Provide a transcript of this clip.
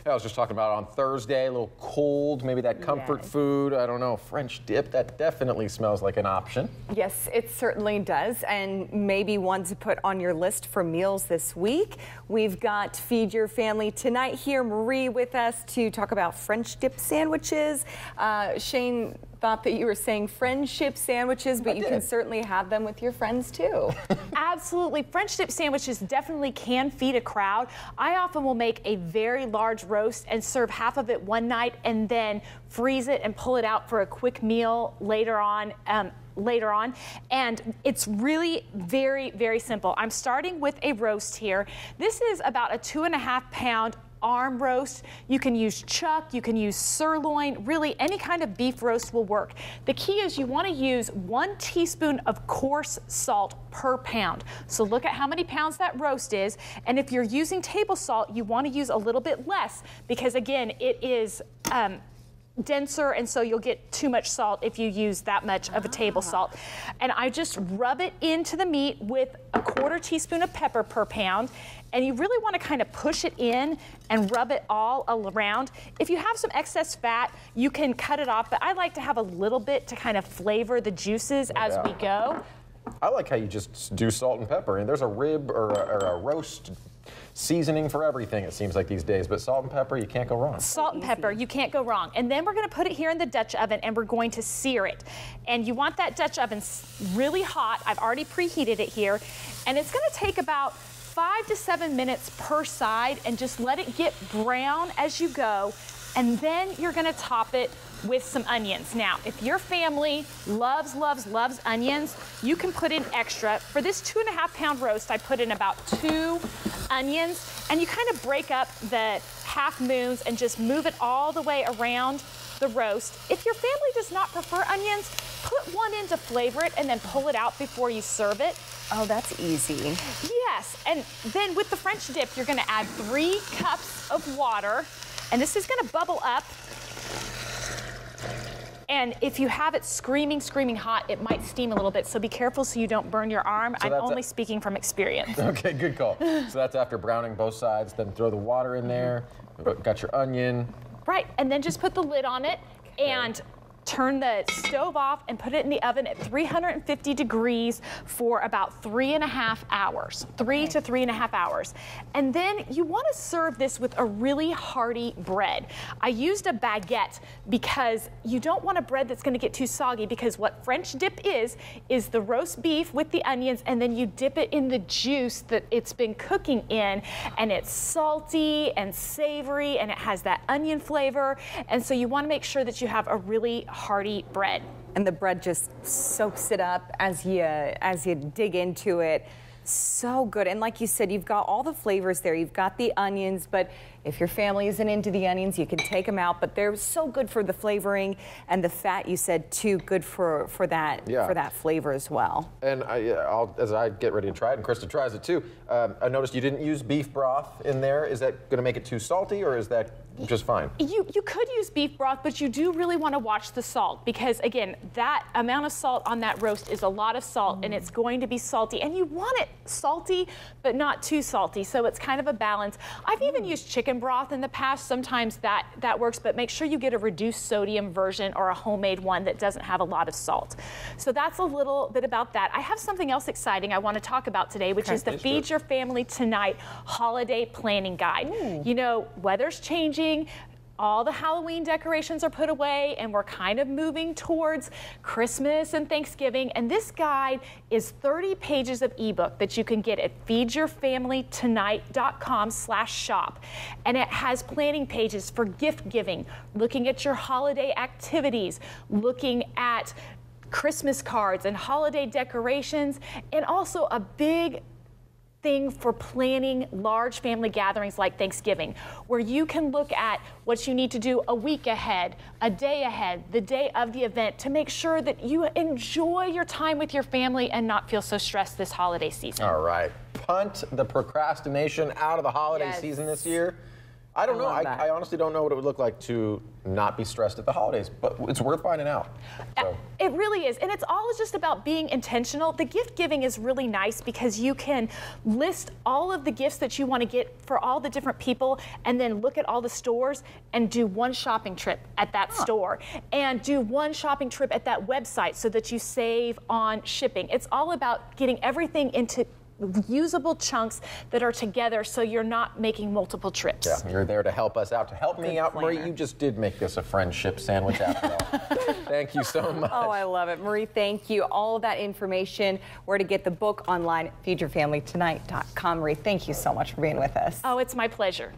Yeah, I was just talking about on Thursday, a little cold, maybe that comfort food. I don't know, French dip, that definitely smells like an option. Yes, it certainly does, and maybe one to put on your list for meals this week. We've got Feed Your Family Tonight here. Marie with us to talk about French dip sandwiches. Shane thought that you were saying friendship sandwiches, but you can certainly have them with your friends too. Absolutely. French dip sandwiches definitely can feed a crowd. I often will make a very large roast and serve half of it one night and then freeze it and pull it out for a quick meal later on. And it's really very, very simple. I'm starting with a roast here. This is about a 2.5 pound arm roast. You can use chuck, you can use sirloin, really any kind of beef roast will work. The key is you want to use 1 teaspoon of coarse salt per pound. So look at how many pounds that roast is, and if you're using table salt, you want to use a little bit less because again, it is denser, and so you'll get too much salt if you use that much of a table salt. And I just rub it into the meat with a 1/4 teaspoon of pepper per pound, and you really want to kind of push it in and rub it all around. If you have some excess fat, you can cut it off, but I like to have a little bit to kind of flavor the juices as we go. I like how you just do salt and pepper, and there's a rib or a roast seasoning for everything, it seems like these days, but salt and pepper, you can't go wrong. Salt and pepper, you can't go wrong. And then we're going to put it here in the Dutch oven and we're going to sear it. And you want that Dutch oven really hot. I've already preheated it here. And it's going to take about 5 to 7 minutes per side, and just let it get brown as you go. And then you're going to top it with some onions. Now, if your family loves onions, you can put in extra. For this 2.5 pound roast, I put in about 2 onions, and you kind of break up the half moons and just move it all the way around the roast. If your family does not prefer onions, put 1 in to flavor it and then pull it out before you serve it. Oh, that's easy. Yes, and then with the French dip, you're gonna add 3 cups of water, and this is gonna bubble up. And if you have it screaming hot, it might steam a little bit, so be careful so you don't burn your arm. So I'm only speaking from experience. Okay, good call. So that's after browning both sides, then throw the water in there, got your onion. Right, and then just put the lid on it and turn the stove off and put it in the oven at 350 degrees for about 3.5 hours, 3 to 3.5 hours. And then you want to serve this with a really hearty bread. I used a baguette because you don't want a bread that's going to get too soggy, because what French dip is the roast beef with the onions, and then you dip it in the juice that it's been cooking in, and it's salty and savory, and it has that onion flavor. And so you want to make sure that you have a really hearty bread. And the bread just soaks it up as you dig into it. So good. And like you said, you've got all the flavors there. You've got the onions, but if your family isn't into the onions, you can take them out. But they're so good for the flavoring, and the fat, you said, too good for that flavor as well. And as I get ready to try it, and Krista tries it too, I noticed you didn't use beef broth in there. Is that going to make it too salty, or is that just fine? You could use beef broth, but you do really want to watch the salt, because again, that amount of salt on that roast is a lot of salt, and it's going to be salty, and you want it salty but not too salty, so it's kind of a balance. I've even used chicken broth in the past. Sometimes that works, but make sure you get a reduced sodium version or a homemade one that doesn't have a lot of salt. So that's a little bit about that. I have something else exciting I want to talk about today, which is the Feed Your Family Tonight Holiday Planning Guide. You know, weather's changing. All the Halloween decorations are put away, and we're kind of moving towards Christmas and Thanksgiving. And this guide is 30 pages of ebook that you can get at feedyourfamilytonight.com/shop. And it has planning pages for gift giving, looking at your holiday activities, looking at Christmas cards and holiday decorations, and also a big thing for planning large family gatherings like Thanksgiving, where you can look at what you need to do a week ahead, a day ahead, the day of the event, to make sure that you enjoy your time with your family and not feel so stressed this holiday season. All right. Punt the procrastination out of the holiday season this year. I don't know. love that. I honestly don't know what it would look like to not be stressed at the holidays, but it's worth finding out. So. It really is. And it's all just about being intentional. The gift giving is really nice because you can list all of the gifts that you want to get for all the different people and then look at all the stores and do one shopping trip at that store and do one shopping trip at that website so that you save on shipping. It's all about getting everything into usable chunks that are together so you're not making multiple trips. Yeah, you're there to help us out, to help me out. planner. Marie, you just did make this a friendship sandwich after all. Thank you so much. Oh, I love it. Marie, thank you. All of that information, where to get the book online, feedyourfamilytonight.com. Marie, thank you so much for being with us. Oh, it's my pleasure.